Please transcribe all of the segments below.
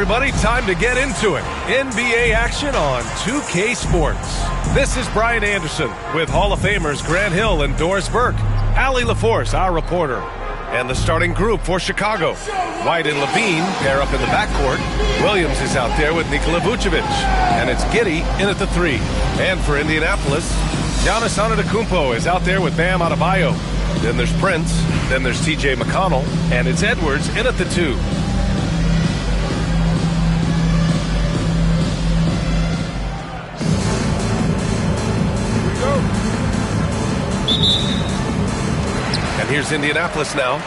everybody. Time to get into it. NBA action on 2K Sports. This is Brian Anderson with Hall of Famers Grant Hill and Doris Burke. Allie LaForce, our reporter. And the starting group for Chicago. White and Levine pair up in the backcourt. Williams is out there with Nikola Vucevic. And it's Giddey in at the 3. And for Indianapolis, Giannis Antetokounmpo is out there with Bam Adebayo. Then there's Prince. Then there's TJ McConnell. And it's Edwards in at the 2. And here's Indianapolis now.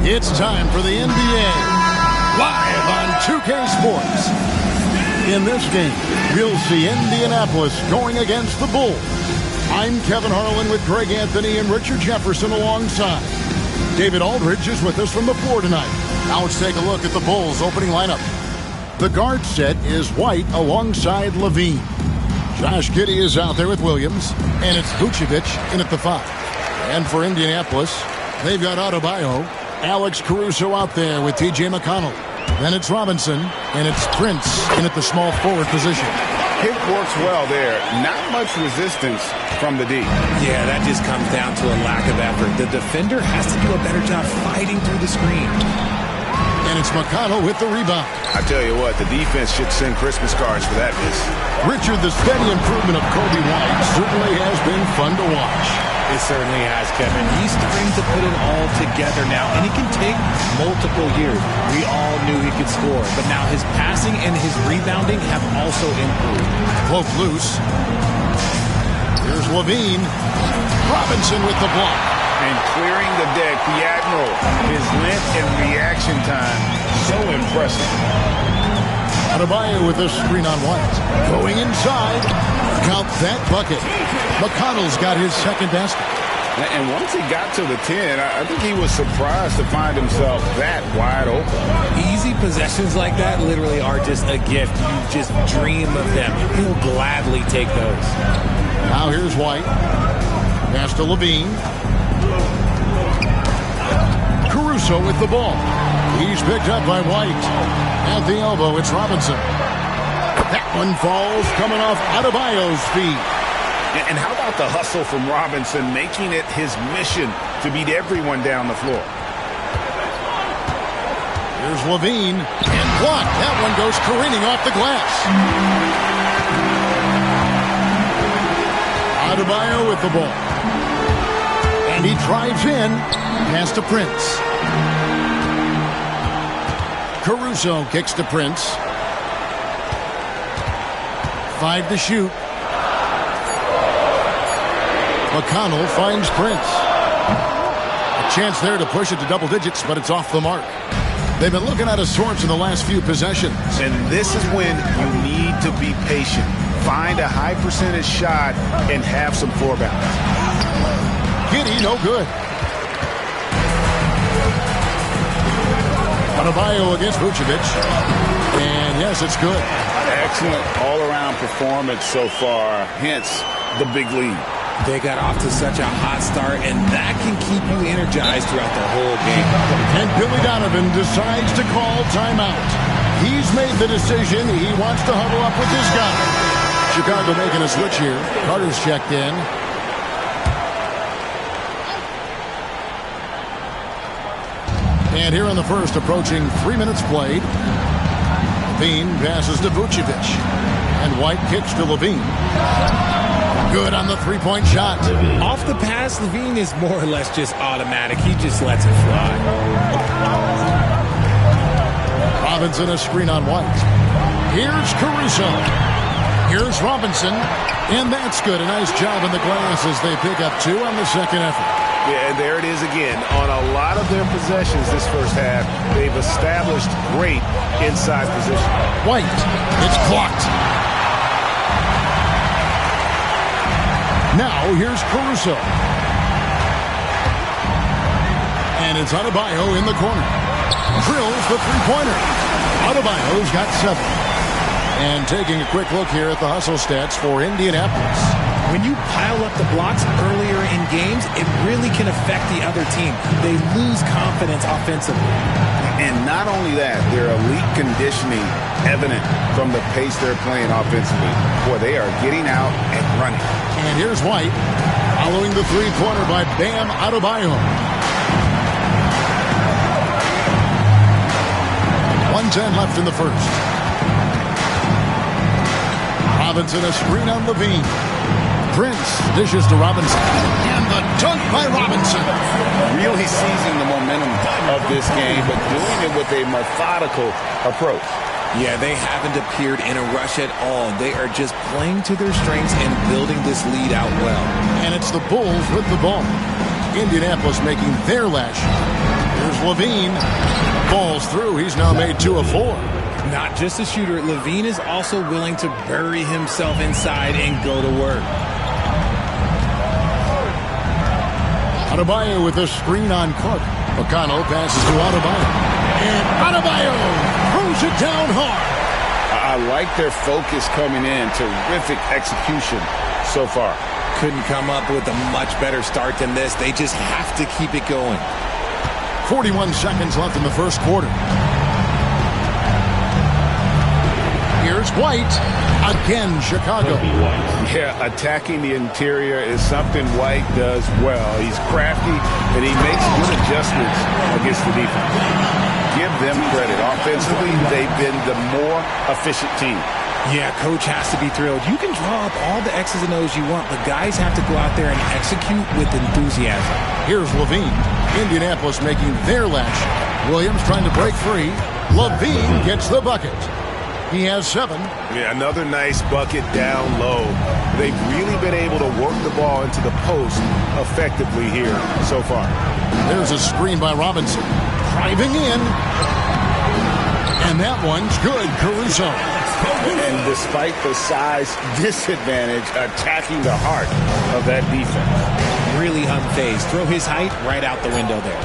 It's time for the NBA, live on 2K Sports. In this game, we'll see Indianapolis going against the Bulls. I'm Kevin Harlan with Greg Anthony and Richard Jefferson alongside. David Aldridge is with us from the floor tonight. Now let's take a look at the Bulls' opening lineup. The guard set is White alongside Levine. Josh Giddey is out there with Williams, and it's Vucevic in at the 5. And for Indianapolis, they've got Adebayo, Alex Caruso out there with TJ McConnell. Then it's Robinson, and it's Prince in at the small forward position. Pick works well there. Not much resistance from the D. Yeah, that just comes down to a lack of effort. The defender has to do a better job fighting through the screen. And it's McConnell with the rebound. I tell you what, the defense should send Christmas cards for that miss. Richard, the steady improvement of Kobe White certainly has been fun to watch. It certainly has, Kevin. He's starting to put it all together now, and it can take multiple years. We all knew he could score, but now his passing and his rebounding have also improved. Poke loose. Here's Levine. Robinson with the block. And clearing the deck, the Admiral. His length and reaction time, so impressive. Adebayo with a screen on White. Going inside. Count that bucket. McConnell's got his second basket. And once he got to the 10, I think he was surprised to find himself that wide open. Easy possessions like that literally are just a gift. You just dream of them. He'll gladly take those. Now here's White. Pass to Levine. Caruso with the ball. He's picked up by White. At the elbow, it's Robinson. That one falls, coming off Adebayo's feet. And how about the hustle from Robinson, making it his mission to beat everyone down the floor? Here's Levine. And blocked. That one goes careening off the glass. Adebayo with the ball. And he drives in. Pass to Prince. Caruso kicks to Prince. 5 to shoot. McConnell finds Prince. A chance there to push it to double digits, but it's off the mark. They've been looking out of sorts in the last few possessions. And this is when you need to be patient. Find a high percentage shot and have some floor balance. Giddy, no good. Adebayo against Vucevic. And yes, it's good. Excellent all-around performance so far, hence the big lead. They got off to such a hot start, and that can keep you energized throughout the whole game. And Billy Donovan decides to call timeout. He's made the decision. He wants to huddle up with his guy. Chicago making a switch here. Carter's checked in. And here in the first, approaching 3 minutes played. Levine passes to Vucevic. And White kicks to Levine. Good on the three-point shot. Off the pass, Levine is more or less just automatic. He just lets it fly. Robinson a screen on White. Here's Caruso. Here's Robinson. And that's good. A nice job in the glass as they pick up 2 on the second effort. Yeah, and there it is again. On a lot of their possessions this first half, they've established great inside position. White. It's clocked. Now here's Caruso. And it's Adebayo in the corner. Drills the three-pointer. Adebayo's got 7. And taking a quick look here at the hustle stats for Indianapolis. When you pile up the blocks earlier in games, it really can affect the other team. They lose confidence offensively. And not only that, their elite conditioning evident from the pace they're playing offensively. Boy, they are getting out and running. And here's White following the three-pointer by Bam Adebayo. 1:10 left in the first. Robinson a screen on Levine. Prince dishes to Robinson. And the dunk by Robinson. Really seizing the momentum of this game, but doing it with a methodical approach. Yeah, they haven't appeared in a rush at all. They are just playing to their strengths and building this lead out well. And it's the Bulls with the ball. Indianapolis making their last shot. Here's Levine. Falls through. He's now made 2 of 4. Not just a shooter, Levine is also willing to bury himself inside and go to work. Adebayo with a screen on Clark. McConnell passes to Adebayo. And Adebayo throws it down hard. I like their focus coming in. Terrific execution so far. Couldn't come up with a much better start than this. They just have to keep it going. 41 seconds left in the first quarter. Here's White. Again, Chicago. Yeah, attacking the interior is something White does well. He's crafty, and he makes good adjustments against the defense. Give them credit. Offensively, they've been the more efficient team. Yeah, coach has to be thrilled. You can draw up all the X's and O's you want, but guys have to go out there and execute with enthusiasm. Here's Levine. Indianapolis making their last shot. Williams trying to break free. Levine gets the bucket. He has 7. Yeah, another nice bucket down low. They've really been able to work the ball into the post effectively here so far. There's a screen by Robinson. Driving in. And that one's good. Caruso. And despite the size disadvantage, attacking the heart of that defense. Really unfazed. Throw his height right out the window there.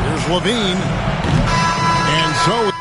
Here's Levine. And so...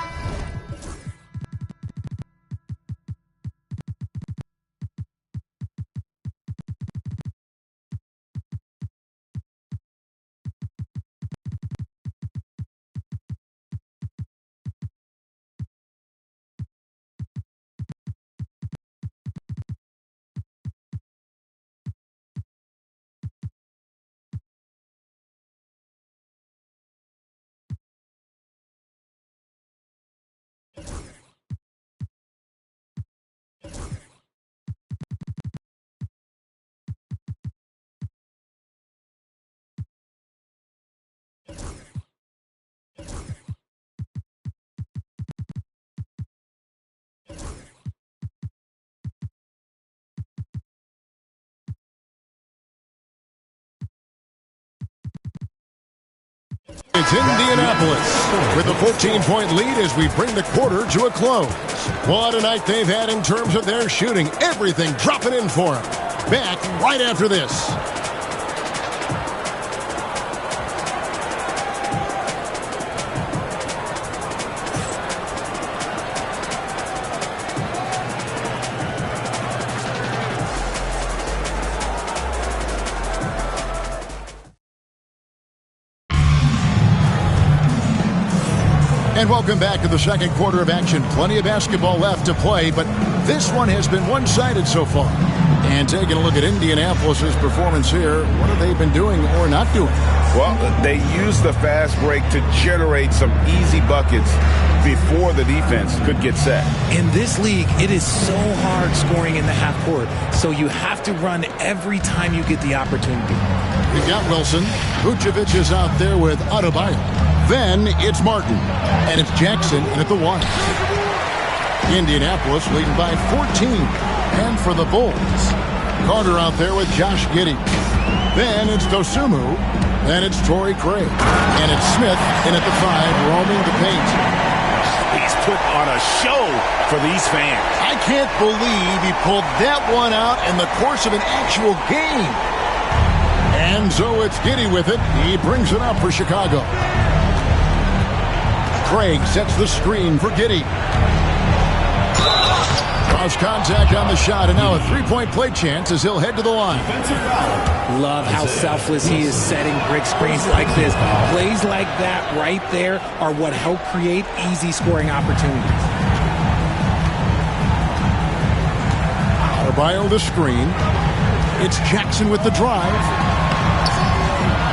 It's Indianapolis with a 14-point lead as we bring the quarter to a close. What a night they've had in terms of their shooting. Everything dropping in for them. Back right after this. And welcome back to the second quarter of action. Plenty of basketball left to play, but this one has been one-sided so far. And taking a look at Indianapolis' performance here, what have they been doing or not doing? Well, they used the fast break to generate some easy buckets before the defense could get set. In this league, it is so hard scoring in the half court, so you have to run every time you get the opportunity. We've got Wilson. Vucevic is out there with Adebayo. Then it's Martin, and it's Jackson in at the 1. Indianapolis leading by 14. And for the Bulls, Carter out there with Josh Giddey. Then it's Dosumu, and it's Torrey Craig. And it's Smith in at the 5, roaming the paint. He's put on a show for these fans. I can't believe he pulled that one out in the course of an actual game. And so it's Giddey with it. He brings it up for Chicago. Craig sets the screen for Giddey. Cross contact on the shot, and now a three-point play chance as he'll head to the line. Love how selfless he is setting brick screens like this. Plays like that right there are what help create easy scoring opportunities. Adebayo the screen. It's Jackson with the drive.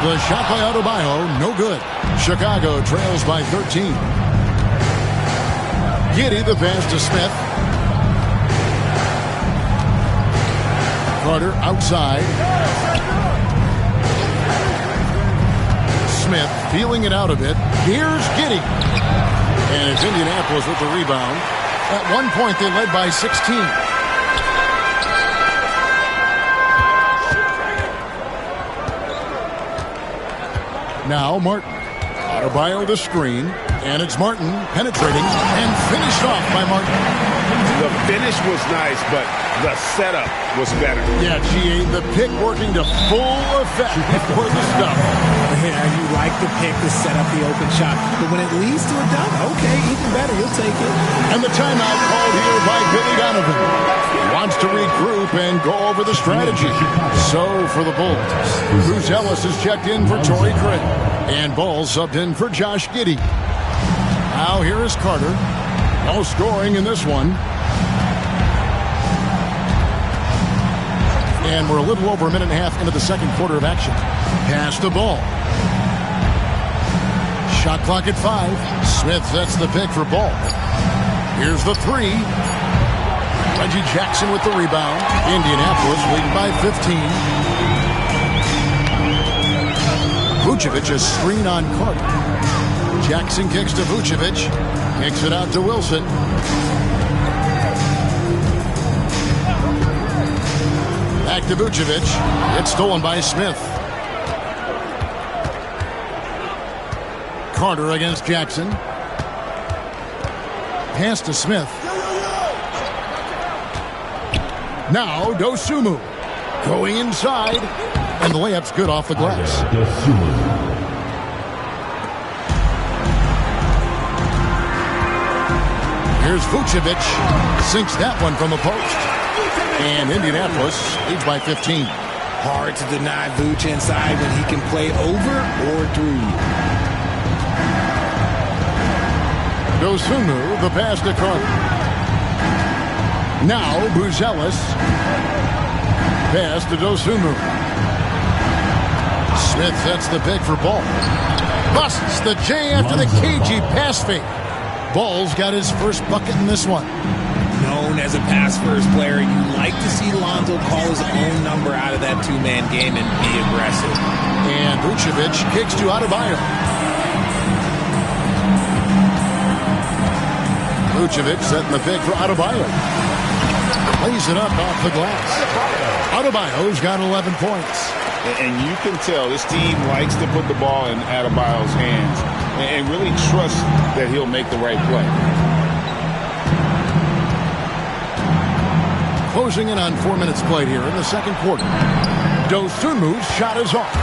The shot by Adebayo, no good. Chicago trails by 13. Giddey the pass to Smith. Carter outside. Smith feeling it out a bit. Here's Giddey. And it's Indianapolis with the rebound. At one point they led by 16. Now Martin. Adebayo the screen. And it's Martin penetrating and finished off by Martin. The finish was nice, but the setup was better. Yeah, GA, the pick working to full effect for the stuff. Yeah, you like the pick to set up the open shot, but when it leads to a dunk, okay, even better, you'll take it. And the timeout called here by Billy Donovan. Wants to regroup and go over the strategy. So for the Bulls, Bruce Ellis is checked in for Torrey Craig. And Ball subbed in for Josh Giddey. Now here is Carter. No scoring in this one. And we're a little over a minute and a half into the second quarter of action. Pass the Ball. Shot clock at 5. Smith sets the pick for Ball. Here's the three. Reggie Jackson with the rebound. Indianapolis leading by 15. Vucevic a screen on Carter. Jackson kicks to Vucevic. Kicks it out to Wilson. Back to Vucevic. It's stolen by Smith. Carter against Jackson. Pass to Smith. Now Dosumu going inside, and the layup's good off the glass. Here's Vucevic, sinks that one from the post, and Indianapolis leads by 15. Hard to deny Vuce inside when he can play over or through. Dosumu, the pass to Carter. Now Buzelis. Pass to Dosumu. Smith sets the pick for Ball. Busts the J after the cagey pass fake. Ball's got his first bucket in this one. Known as a pass-first player, you like to see Lonzo call his own number out of that two-man game and be aggressive. And Vucevic kicks to Adebayo. Vucevic setting the pick for Adebayo. Lays it up off the glass. Adebayo's got 11 points. And you can tell this team likes to put the ball in Adebayo's hands and really trust that he'll make the right play. Closing in on 4 minutes played here in the second quarter. Dosunmu's shot is off.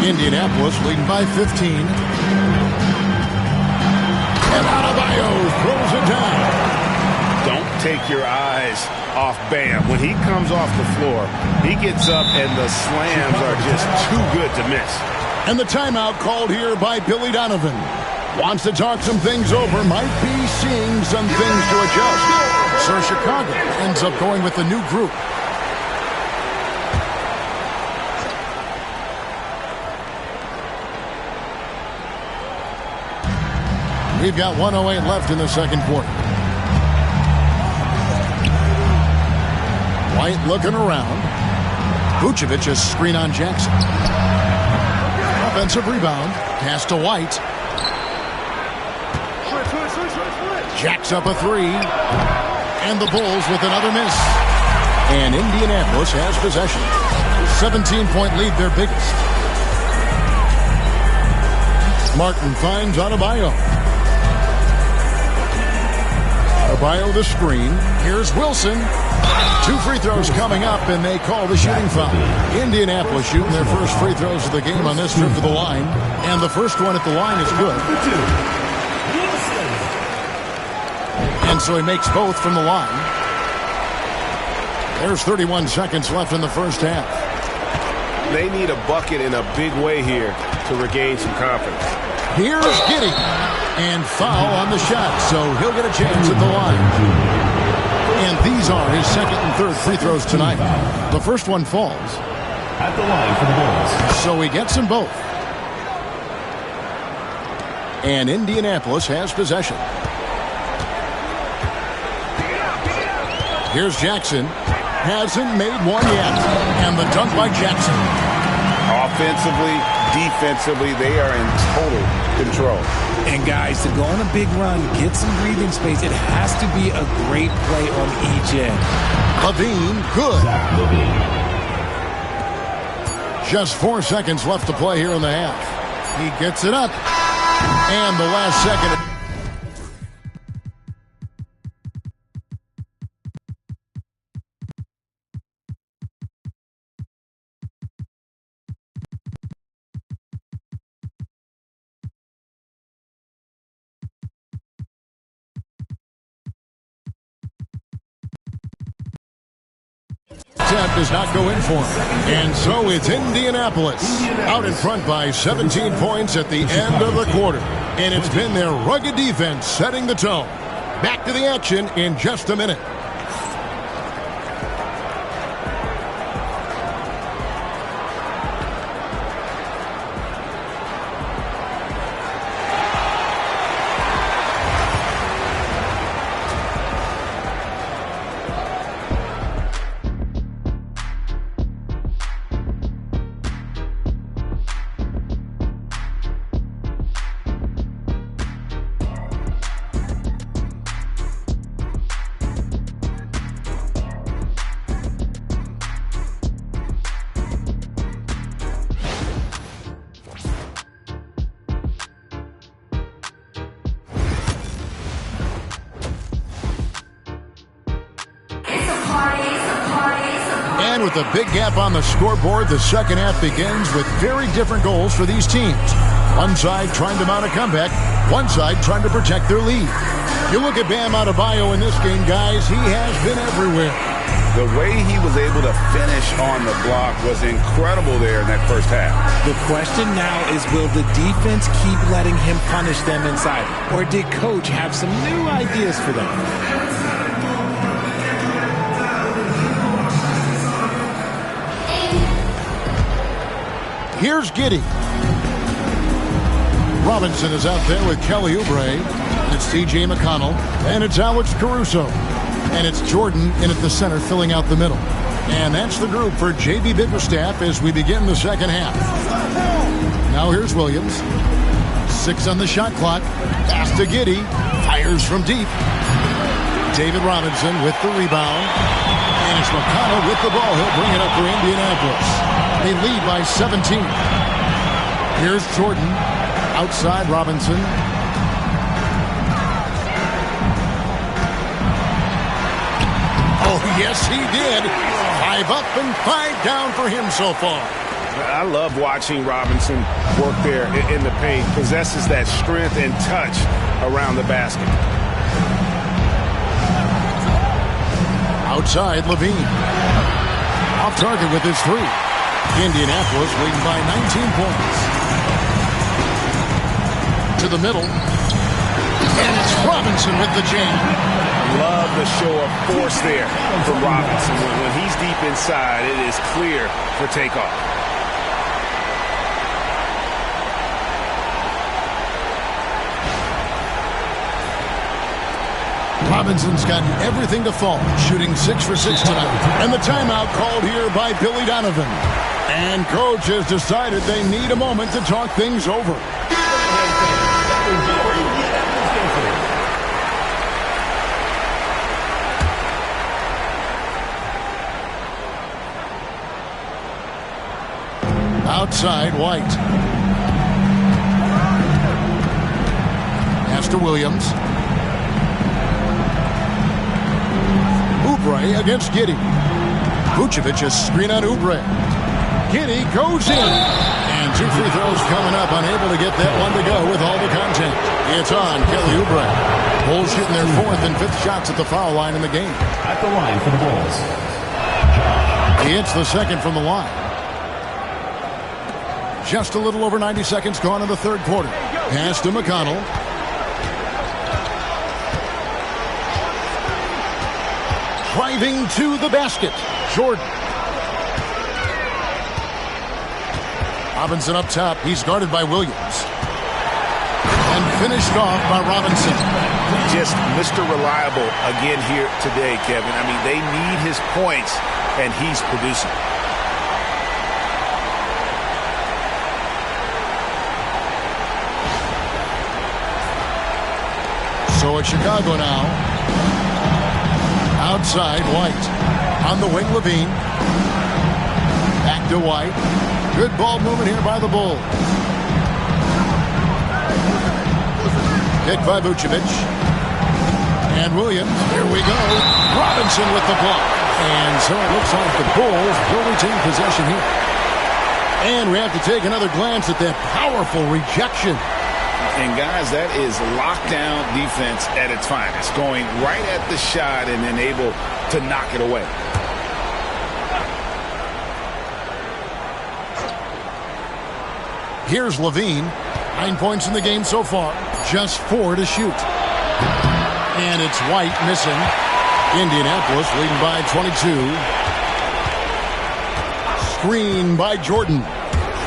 Indianapolis leading by 15. And Adebayo throws it down. Don't take your eyes off Bam. When he comes off the floor, he gets up and the slams are just too good to miss. And the timeout called here by Billy Donovan. Wants to talk some things over, might be seeing some things to adjust. So Chicago ends up going with the new group. We've got 1:08 left in the second quarter. White looking around. Vucevic a screen on Jackson. Offensive rebound. Pass to White. Jacks up a three. And the Bulls with another miss. And Indianapolis has possession. 17-point lead, their biggest. Martin finds Adebayo. Adebayo the screen. Here's Wilson. 2 free throws coming up, and they call the shooting foul. Indianapolis shooting their first free throws of the game on this trip to the line. And the first one at the line is good. And so he makes both from the line. There's 31 seconds left in the first half. They need a bucket in a big way here to regain some confidence. Here's Giddey. And foul on the shot, so he'll get a chance at the line. And these are his second and third free throws tonight. The first one falls. At the line for the Bulls. So he gets them both. And Indianapolis has possession. Here's Jackson. Hasn't made one yet. And the dunk by Jackson. Offensively, defensively, they are in total control. And guys, to go on a big run, get some breathing space, it has to be a great play on each end. Levine, good. Just 4 seconds left to play here in the half. He gets it up. And the last second. Does not go in for him. And so it's Indianapolis out in front by 17 points at the end of the quarter. And it's been their rugged defense setting the tone. Back to the action in just a minute. And with the big gap on the scoreboard, the second half begins with very different goals for these teams. One side trying to mount a comeback, one side trying to protect their lead. You look at Bam Adebayo in this game, guys, he has been everywhere. The way he was able to finish on the block was incredible there in that first half. The question now is, will the defense keep letting him punish them inside? Or did Coach have some new ideas for them? Here's Giddey. Robinson is out there with Kelly Oubre. It's T.J. McConnell. And it's Alex Caruso. And it's Jordan in at the center filling out the middle. And that's the group for J.B. Bickerstaff as we begin the second half. Now here's Williams. 6 on the shot clock. Pass to Giddey. Fires from deep. David Robinson with the rebound. And it's McConnell with the ball. He'll bring it up for Indianapolis. They lead by 17. Here's Jordan. Outside Robinson. Oh, yes, he did. 5 up and 5 down for him so far. I love watching Robinson work there in the paint. Possesses that strength and touch around the basket. Outside, Levine. Off target with his 3. Indianapolis leading by 19 points. To the middle. And it's Robinson with the jam. Love the show of force there from Robinson. When he's deep inside, it is clear for takeoff. Robinson's gotten everything to fall, shooting 6 for 6 tonight. And the timeout called here by Billy Donovan. And Coach has decided they need a moment to talk things over. Outside, White. Pass to Williams. Oubre against Giddey. Vucevic a screen on Oubre. Giddey goes in. And 2 free throws coming up. Unable to get that one to go with all the content. It's on Kelly Oubre. Bulls shooting their 4th and 5th shots at the foul line in the game. At the line for the Bulls. He hits the second from the line. Just a little over 90 seconds gone in the third quarter. Pass to McConnell. Driving to the basket. Jordan. Robinson up top. He's guarded by Williams. And finished off by Robinson. Just Mr. Reliable again here today, Kevin. I mean, they need his points, and he's producing. So it's Chicago now. Outside, White. On the wing, Levine. Back to White. Good ball movement here by the Bulls. Picked by Vucevic. And Williams. Here we go. Robinson with the block. And so it looks like the Bulls will retain possession here. And we have to take another glance at that powerful rejection. And, guys, that is lockdown defense at its finest. Going right at the shot and then able to knock it away. Here's Levine. 9 points in the game so far. Just 4 to shoot. And it's White missing. Indianapolis leading by 22. Screen by Jordan.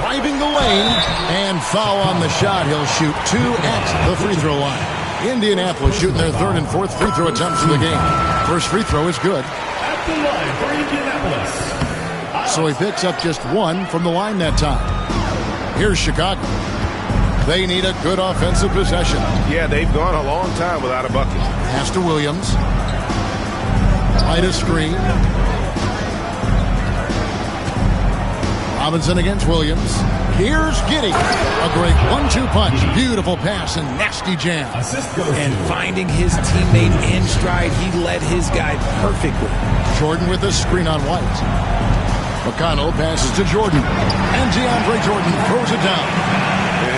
Driving the lane, and foul on the shot. He'll shoot 2 at the free throw line. Indianapolis shooting their 3rd and 4th free throw attempts of the game. First free throw is good. At the line for Indianapolis. So he picks up just 1 from the line that time. Here's Chicago. They need a good offensive possession. Yeah, they've gone a long time without a bucket. Pass to Williams. Light a screen. Robinson against Williams. Here's Giddey. A great 1-2 punch. Beautiful pass and nasty jam. Assist goes And to finding his teammate in stride, he led his guy perfectly. Jordan with a screen on White. McConnell passes to Jordan, and DeAndre Jordan throws it down.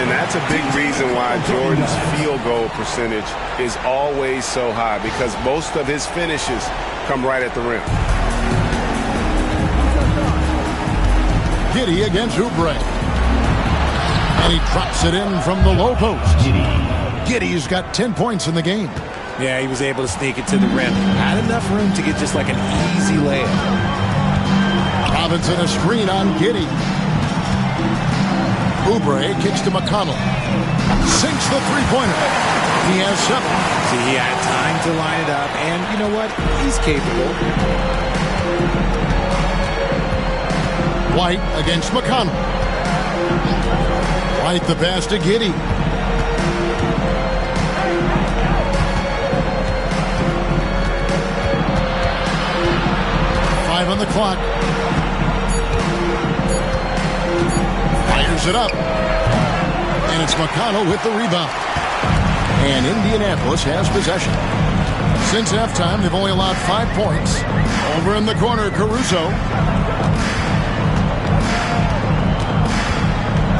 And that's a big reason why Jordan's field goal percentage is always so high, because most of his finishes come right at the rim. Giddey against Oubre. And he drops it in from the low post. Giddey's got 10 points in the game. Yeah, he was able to sneak it to the rim. Had enough room to get just like an easy layup. Robinson a screen on Giddey. Oubre kicks to McConnell. Sinks the three-pointer. He has 7. See, he had time to line it up, and you know what? He's capable. White against McConnell. White the pass to Giddey. On the clock. Fires it up. And it's McConnell with the rebound. And Indianapolis has possession. Since halftime, they've only allowed 5 points. Over in the corner, Caruso.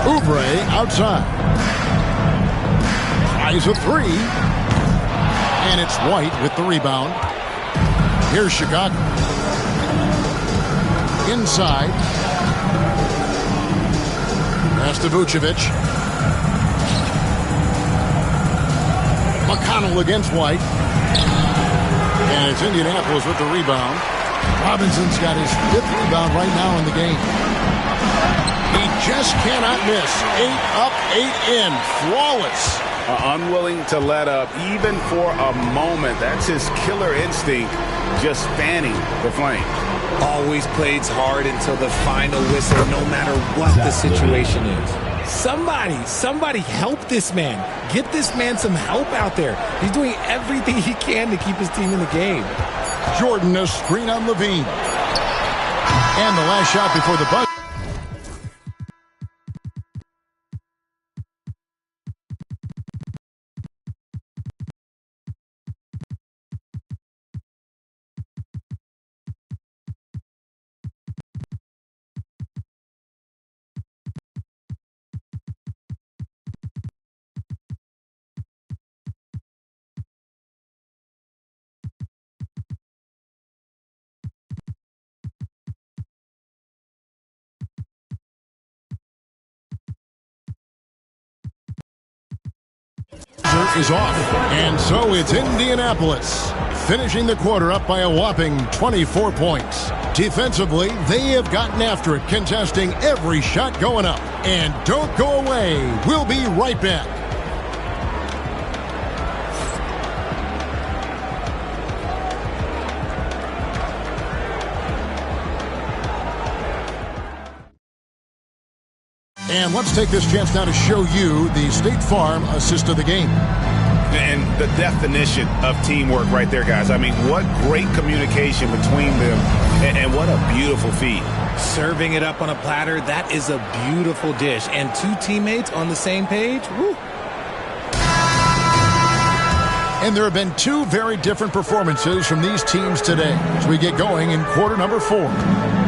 Oubre outside. Tries a 3. And it's White with the rebound. Here's Chicago. Inside. Pass to Vucevic. McConnell against White. And it's Indianapolis with the rebound. Robinson's got his 5th rebound right now in the game. He just cannot miss. 8 up, 8 in. Flawless. Unwilling to let up even for a moment. That's his killer instinct, just fanning the flame. Always plays hard until the final whistle, no matter what the situation is. Somebody help this man. Get this man some help out there. He's doing everything he can to keep his team in the game. Jordan a screen on Levine. And the last shot before the buzzer. Is off, and so it's Indianapolis finishing the quarter up by a whopping 24 points. Defensively, they have gotten after it, contesting every shot going up. And don't go away. We'll be right back. And let's take this chance now to show you the State Farm assist of the game. And the definition of teamwork right there, guys. I mean, what great communication between them, and what a beautiful feed. Serving it up on a platter, that is a beautiful dish. And 2 teammates on the same page, woo. And there have been 2 very different performances from these teams today as we get going in quarter number 4.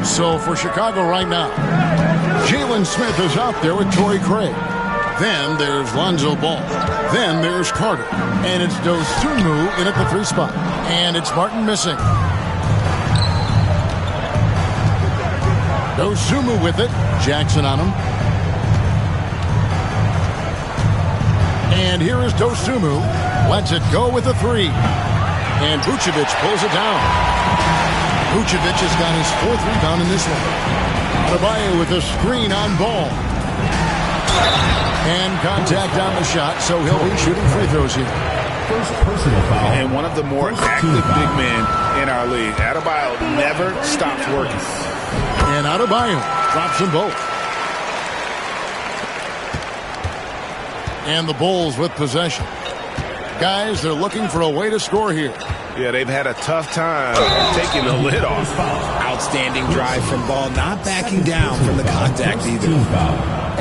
So for Chicago right now, Jalen Smith is out there with Torrey Craig. Then there's Lonzo Ball. Then there's Carter. And it's Dosunmu in at the 3 spot. And it's Martin missing. Dosunmu with it. Jackson on him. And here is Dosunmu. Lets it go with a 3. And Vucevic pulls it down. Vucevic has got his 4th rebound in this one. Adebayo with a screen on Ball. And contact on the shot, so he'll be shooting free throws here. First personal foul. And one of the more active big men in our league. Adebayo never stops working. And Adebayo drops them both. And the Bulls with possession. Guys, they're looking for a way to score here. Yeah, they've had a tough time taking the lid off. Outstanding drive from Ball, not backing down from the contact either.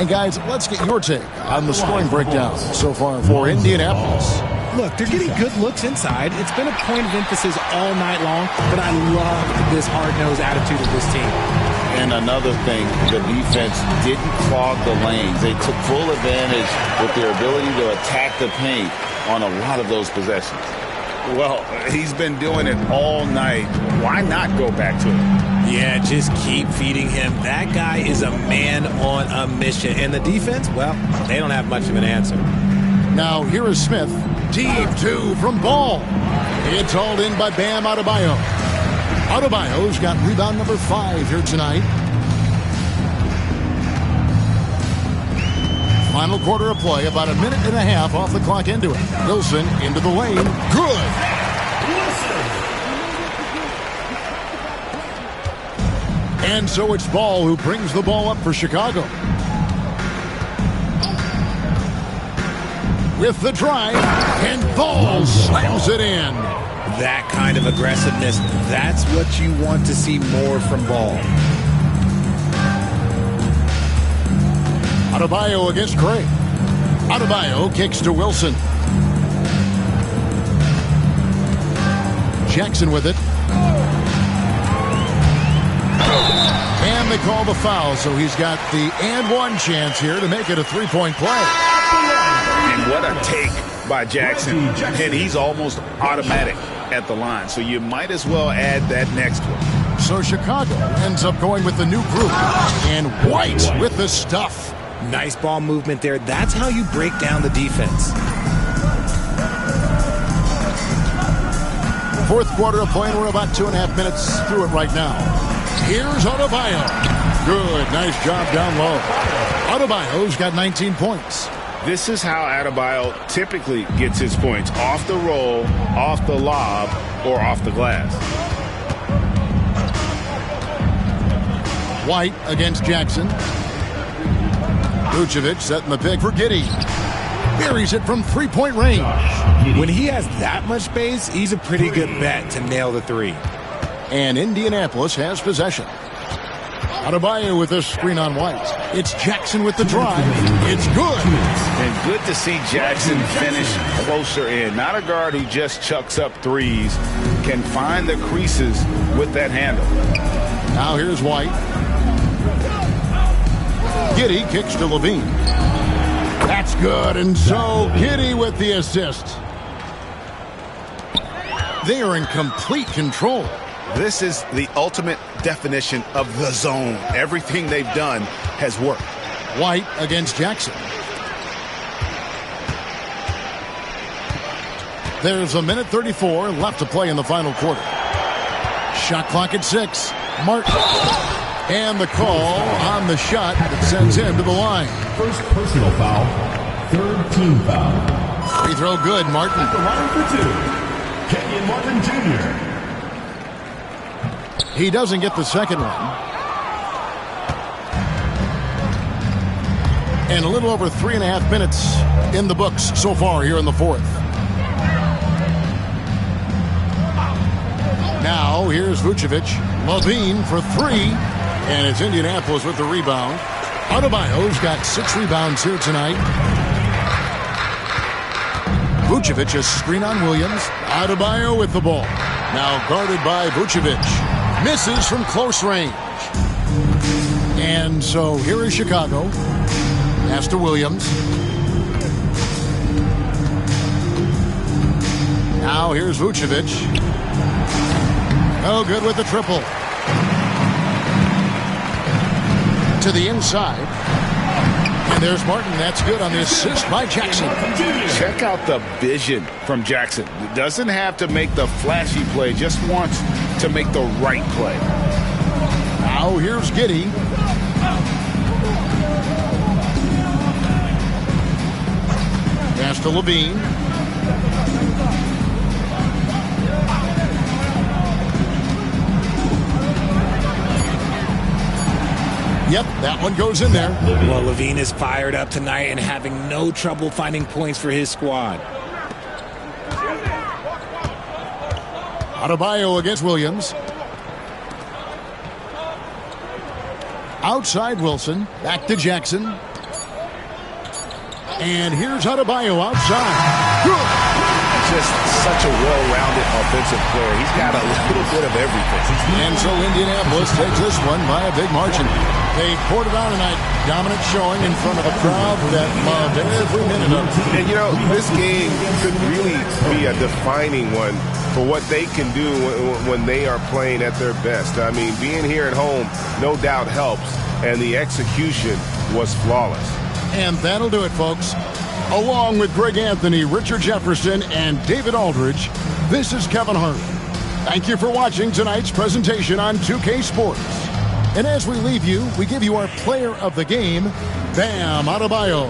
And guys, let's get your take on the scoring breakdown so far for Indianapolis. Look, they're getting good looks inside. It's been a point of emphasis all night long, but I love this hard-nosed attitude of this team. And another thing, the defense didn't clog the lanes. They took full advantage with their ability to attack the paint on a lot of those possessions. Well, he's been doing it all night. Why not go back to it? Yeah, just keep feeding him. That guy is a man on a mission. And the defense, well, they don't have much of an answer. Now here is Smith. Deep two from Ball. It's hauled in by Bam Adebayo. Adebayo's got rebound number 5 here tonight. Final quarter of play, about a minute and a half off the clock into it. Wilson into the lane. Good. And so it's Ball who brings the ball up for Chicago. With the drive, and Ball slams it in. That kind of aggressiveness, that's what you want to see more from Ball. Adebayo against Gray. Adebayo kicks to Wilson. Jackson with it. And they call the foul, so he's got the and one chance here to make it a three-point play. And what a take by Jackson. And he's almost automatic at the line, so you might as well add that next one. So Chicago ends up going with the new group. And White with the stuff. Nice ball movement there. That's how you break down the defense. Fourth quarter of play, and we're about 2.5 minutes through it right now. Here's Adebayo. Good, nice job down low. Adebayo's got 19 points. This is how Adebayo typically gets his points. Off the roll, off the lob, or off the glass. White against Jackson. Vucevic setting the pick for Giddey. Buries it from three-point range. When he has that much space, he's a pretty good bet to nail the three. And Indianapolis has possession. Adebayo with a screen on White. It's Jackson with the drive. It's good. And good to see Jackson finish closer in. Not a guard who just chucks up threes. Can find the creases with that handle. Now here's White. Giddey kicks to Levine. That's good, and so Giddey with the assist. They are in complete control. This is the ultimate definition of the zone. Everything they've done has worked. White against Jackson. There's a minute 34 left to play in the final quarter. Shot clock at 6. Martin. And the call on the shot that sends him to the line. First personal foul, third team foul. Free throw good, Martin. At the line for 2, Kenyon Martin Jr. He doesn't get the second one. And a little over 3.5 minutes in the books so far here in the fourth. Now here's Vucevic. Levine for 3. And it's Indianapolis with the rebound. Adebayo's got 6 rebounds here tonight. Vucevic a screen on Williams. Adebayo with the ball. Now guarded by Vucevic. Misses from close range. And so here is Chicago. Pass to Williams. Now here's Vucevic. Oh, good with the triple. To the inside. And there's Martin. That's good on the assist by Jackson. Check out the vision from Jackson. Doesn't have to make the flashy play, just wants to make the right play. Now here's Giddey. Pass to Levine. Yep, that one goes in there. Well, Levine is fired up tonight and having no trouble finding points for his squad. Adebayo against Williams. Outside Wilson. Back to Jackson. And here's Adebayo outside. Good. just such a well-rounded offensive player. He's got a little bit of everything. And so Indianapolis takes this one by a big margin. They poured it on tonight. Dominant showing in front of a crowd that loved every minute of it. And, you know, this game could really be a defining one for what they can do when they are playing at their best. I mean, being here at home no doubt helps, and the execution was flawless. And that'll do it, folks. Along with Greg Anthony, Richard Jefferson, and David Aldridge, this is Kevin Harlan. Thank you for watching tonight's presentation on 2K Sports. And as we leave you, we give you our player of the game, Bam Adebayo.